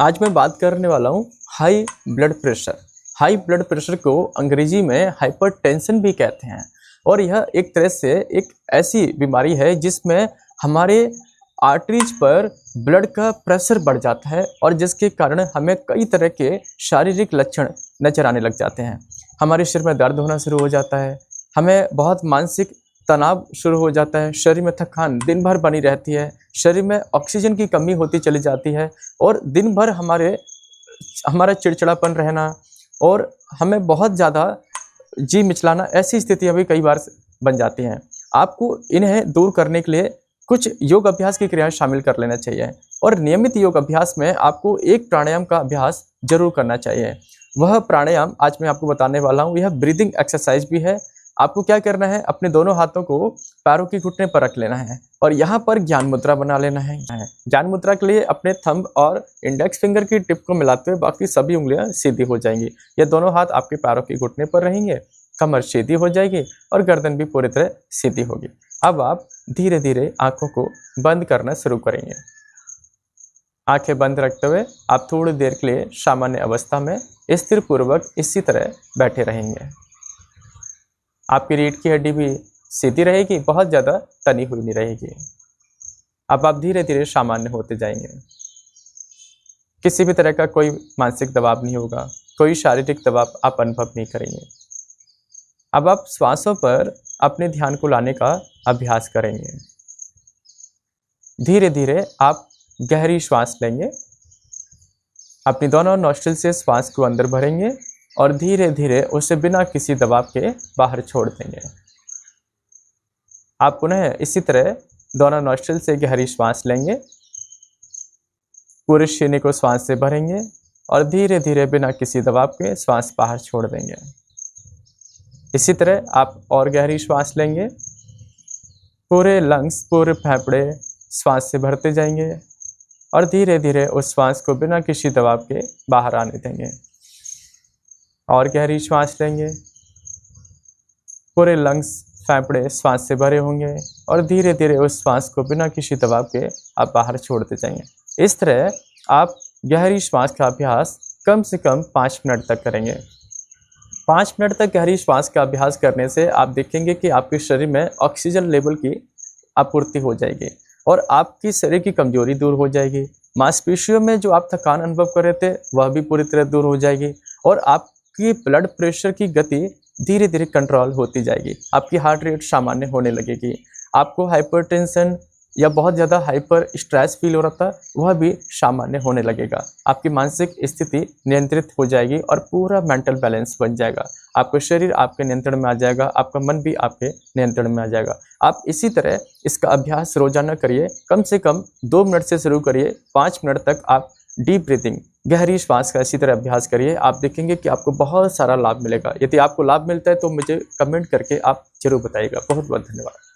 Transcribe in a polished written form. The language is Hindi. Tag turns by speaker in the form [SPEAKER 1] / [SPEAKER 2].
[SPEAKER 1] आज मैं बात करने वाला हूँ high blood pressure. High blood pressure को अंग्रेजी में हाइपरटेंशन भी कहते हैं और यह एक तरह से एक ऐसी बीमारी है जिसमें हमारे आर्टरीज पर ब्लड का प्रेशर बढ़ जाता है और जिसके कारण हमें कई तरह के शारीरिक लक्षण नजर आने लग जाते हैं। हमारे शरीर में दर्द होना शुरू हो जाता है, हमें बहुत मानसिक तनाव शुरू हो जाता है, शरीर में थकान दिन भर बनी रहती है, शरीर में ऑक्सीजन की कमी होती चली जाती है और दिन भर हमारा चिड़चिड़ापन रहना और हमें बहुत ज़्यादा जी मिचलाना, ऐसी स्थितियाँ भी कई बार बन जाती हैं। आपको इन्हें दूर करने के लिए कुछ योग अभ्यास की क्रियाएं शामिल कर लेना चाहिए और नियमित योग अभ्यास में आपको एक प्राणायाम का अभ्यास जरूर करना चाहिए। वह प्राणायाम आज मैं आपको बताने वाला हूँ, यह ब्रीदिंग एक्सरसाइज भी है। आपको क्या करना है, अपने दोनों हाथों को पैरों के घुटने पर रख लेना है और यहाँ पर ज्ञान मुद्रा बना लेना है। ज्ञान मुद्रा के लिए अपने थंब और इंडेक्स फिंगर की टिप को मिलाते हुए बाकी सभी उंगलियां सीधी हो जाएंगी। ये दोनों हाथ आपके पैरों के घुटने पर रहेंगे, कमर सीधी हो जाएगी और गर्दन भी पूरी तरह सीधी होगी। अब आप धीरे धीरे आंखों को बंद करना शुरू करेंगे। आंखें बंद रखते हुए आप थोड़ी देर के लिए सामान्य अवस्था में स्थिर पूर्वक इसी तरह बैठे रहेंगे। आपकी रीढ़ की हड्डी भी सीधी रहेगी, बहुत ज़्यादा तनी हुई नहीं रहेगी। अब आप धीरे धीरे सामान्य होते जाएंगे। किसी भी तरह का कोई मानसिक दबाव नहीं होगा, कोई शारीरिक दबाव आप अनुभव नहीं करेंगे। अब आप श्वासों पर अपने ध्यान को लाने का अभ्यास करेंगे। धीरे धीरे आप गहरी श्वास लेंगे, अपनी दोनों नोस्ट्रिल से श्वास को अंदर भरेंगे और धीरे धीरे उसे बिना किसी दबाव के बाहर छोड़ देंगे। आप पुनः इसी तरह दोनों नोस्ट्रिल से गहरी श्वास लेंगे, पूरे सीने को श्वास से भरेंगे और धीरे धीरे बिना किसी दबाव के श्वास बाहर छोड़ देंगे। इसी तरह आप और गहरी श्वास लेंगे, पूरे लंग्स, पूरे फेफड़े श्वास से भरते जाएंगे और धीरे धीरे उस श्वास को बिना किसी दबाव के बाहर आने देंगे। और गहरी श्वास लेंगे, पूरे लंग्स, फेफड़े श्वास से भरे होंगे और धीरे धीरे उस श्वास को बिना किसी दबाव के आप बाहर छोड़ते जाएंगे। इस तरह आप गहरी श्वास का अभ्यास कम से कम 5 मिनट तक करेंगे। 5 मिनट तक गहरी श्वास का अभ्यास करने से आप देखेंगे कि आपके शरीर में ऑक्सीजन लेवल की आपूर्ति हो जाएगी और आपकी शरीर की कमजोरी दूर हो जाएगी। मांसपेशियों में जो आप थकान अनुभव कर रहे थे वह भी पूरी तरह दूर हो जाएगी और आपकी ब्लड प्रेशर की गति धीरे धीरे कंट्रोल होती जाएगी। आपकी हार्ट रेट सामान्य होने लगेगी। आपको हाइपरटेंशन या बहुत ज़्यादा हाइपर स्ट्रेस फील हो रहा था वह भी सामान्य होने लगेगा। आपकी मानसिक स्थिति नियंत्रित हो जाएगी और पूरा मेंटल बैलेंस बन जाएगा। आपका शरीर आपके नियंत्रण में आ जाएगा, आपका मन भी आपके नियंत्रण में आ जाएगा। आप इसी तरह इसका अभ्यास रोजाना करिए, कम से कम 2 मिनट से शुरू करिए। 5 मिनट तक आप डीप ब्रीथिंग, गहरी श्वास का इसी तरह अभ्यास करिए। आप देखेंगे कि आपको बहुत सारा लाभ मिलेगा। यदि आपको लाभ मिलता है तो मुझे कमेंट करके आप जरूर बताइएगा। बहुत बहुत धन्यवाद।